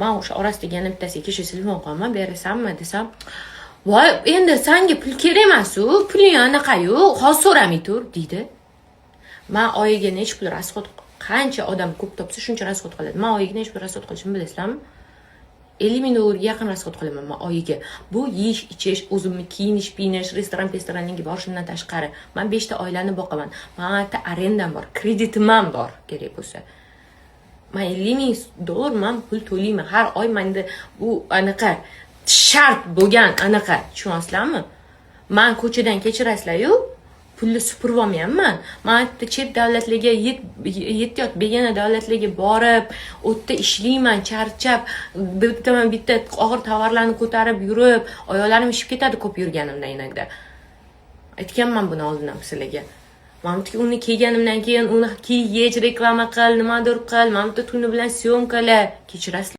Men o'sha orasidagi yana bittasiga kecha telefon qilaman, berasanmi desam, voy endi senga pul kerak emas-u, puling anaqayu, hozir so'ramay tur deydi. Men oyiga necha pul расход, qancha odam ko'p topsa shuncha расход qiladi. Men oyiga necha pul расход qilishimni bilasizlarmi? 50 ming dollarga yaqin расход qilaman men oyiga. Bu yeyish, ichish, o'zimni kiyinish, restoranlarga borishimdan tashqari. Men 5 ta oilani boqaman. Menga arendam bor, kreditim ham bor kerak bo'lsa. Men 50 ming dollar men pul to'layman har oy. Menda bu anaqa shart bo'lgan anaqa, tushunyapsizlarmi? Men ko'chadan kechirasizlar-yu, pulni supurib olmayapman. Men chet davlatlarga yetayot begona davlatlarga borib, o'tda ishlayman, charchab, bitta og'ir tovarlarni ko'tarib yurib, oyoqlarim ishib ketadi ko'p yurganimdan inakda. Aytganman buni oldin ham sizlarga. Mamti uni kiyganimdan keyin uni kiygach reklama qil, nimadir qil, mamti tuni bilan syomkalar kechirasizlar.